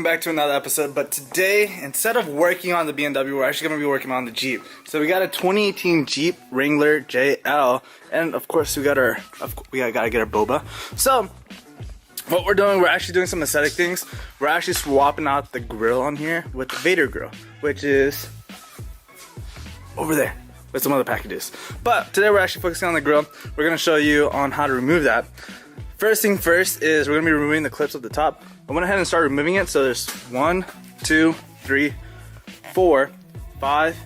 back to another episode. But today, instead of working on the BMW, we're actually going to be working on the Jeep. So we got a 2018 Jeep Wrangler JL, and of course we gotta get our boba. So what we're doing, we're actually doing some aesthetic things. We're actually swapping out the grill on here with the VADER grill, which is over there with some other packages. But today we're actually focusing on the grill. We're going to show you on how to remove that. First thing first is we're going to be removing the clips at the top. I went ahead and started removing it. So there's 1, 2, 3, 4, 5,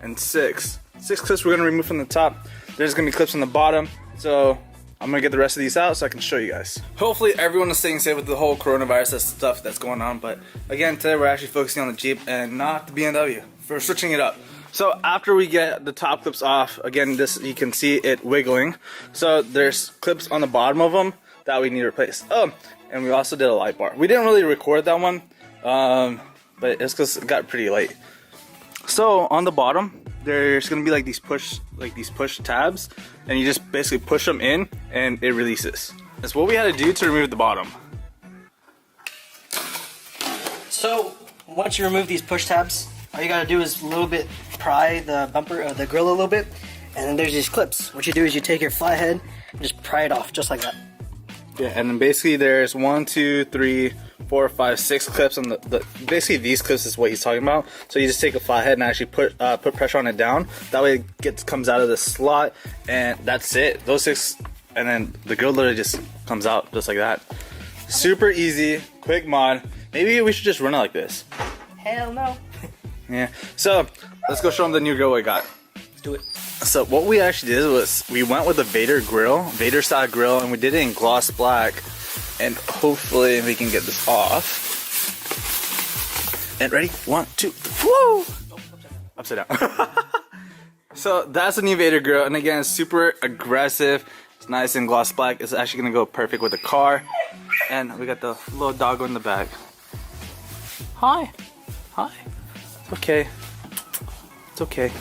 and 6. 6 clips we're going to remove from the top. There's going to be clips on the bottom. So I'm going to get the rest of these out so I can show you guys. Hopefully everyone is staying safe with the whole coronavirus stuff that's going on. But again, today we're actually focusing on the Jeep and not the BMW. We're switching it up. So after we get the top clips off, again, this you can see it wiggling. So there's clips on the bottom of them that we need to replace. Oh, and we also did a light bar. We didn't really record that one, but it's because it got pretty late. So on the bottom, there's gonna be like these push tabs, and you just basically push them in, and it releases. That's what we had to do to remove the bottom. So once you remove these push tabs, all you gotta do is a little bit pry the bumper, the grill a little bit, and then there's these clips. What you do is you take your flathead and just pry it off, just like that. Yeah, and then basically there's 1, 2, 3, 4, 5, 6 clips on the basically these clips is what he's talking about. So you just take a flathead and actually put pressure on it down. That way it comes out of the slot, and that's it. Those 6, and then the grill literally just comes out just like that. Super easy, quick mod. Maybe we should just run it like this. Hell no. Yeah. So let's go show them the new grill we got. Let's do it. So what we actually did was we went with the VADER grill, VADER style grill, and we did it in gloss black. And hopefully we can get this off. And ready? 1, 2, woo! Upside down. So that's the new VADER grill, and again, it's super aggressive. It's nice and gloss black. It's actually gonna go perfect with the car. And we got the little doggo in the back. Hi. Hi. It's okay. It's okay.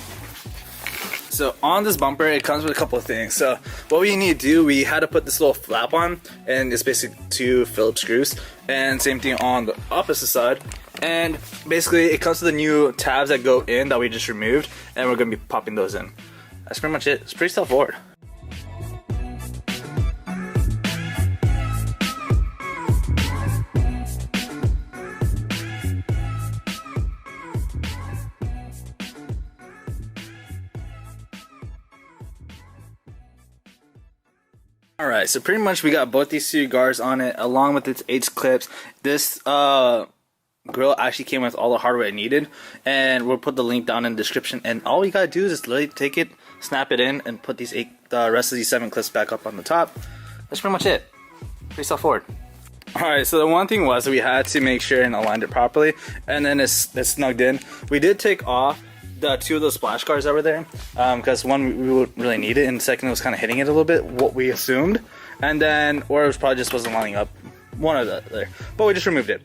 So on this bumper, it comes with a couple of things. So what we need to do, we had to put this little flap on, and it's basically 2 Phillips screws. And same thing on the opposite side. And basically it comes with the new tabs that go in that we just removed, and we're gonna be popping those in. That's pretty much it. It's pretty straightforward. Alright, so pretty much we got both these 2 guards on it along with its 8 clips. This grill actually came with all the hardware it needed, and we'll put the link down in the description, and all you gotta do is just literally take it, snap it in, and put these 8, the rest of these 7 clips back up on the top. That's pretty much it. Pretty straightforward. Alright, so the one thing was we had to make sure and align it properly, and then it's snugged in. We did take off the 2 of those splash guards that were there, because one, we would really need it, and second, it was kind of hitting it a little bit, what we assumed, and then, or it was probably just wasn't lining up, one of the other, but we just removed it.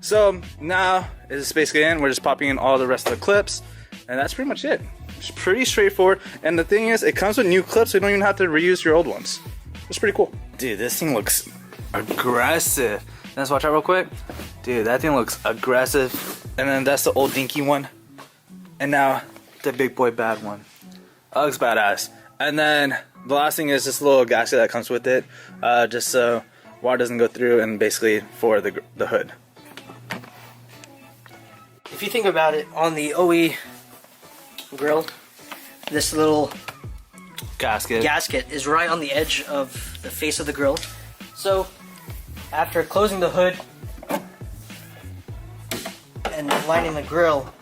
So now it's basically in. We're just popping in all the rest of the clips, and that's pretty much it. It's pretty straightforward, and the thing is, it comes with new clips, so you don't even have to reuse your old ones. It's pretty cool. Dude, this thing looks aggressive. Let's watch out real quick. Dude, that thing looks aggressive, and then that's the old dinky one. And now the big boy bad one. That looks badass. And then the last thing is this little gasket that comes with it, just so water doesn't go through, and basically for the hood. If you think about it, on the OE grill, this little gasket is right on the edge of the face of the grill. So after closing the hood and lining the grill,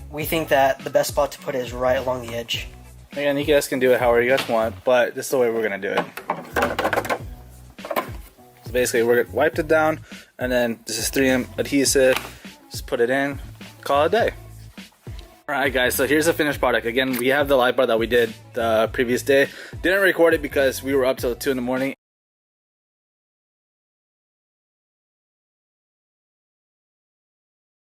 we think that the best spot to put it is right along the edge. Again, you guys can do it however you guys want, but this is the way we're gonna do it. So basically, we're gonna wipe it down, and then this is 3M adhesive. Just put it in, call it a day. Alright guys, so here's the finished product. Again, we have the light bar that we did the previous day. Didn't record it because we were up till 2 in the morning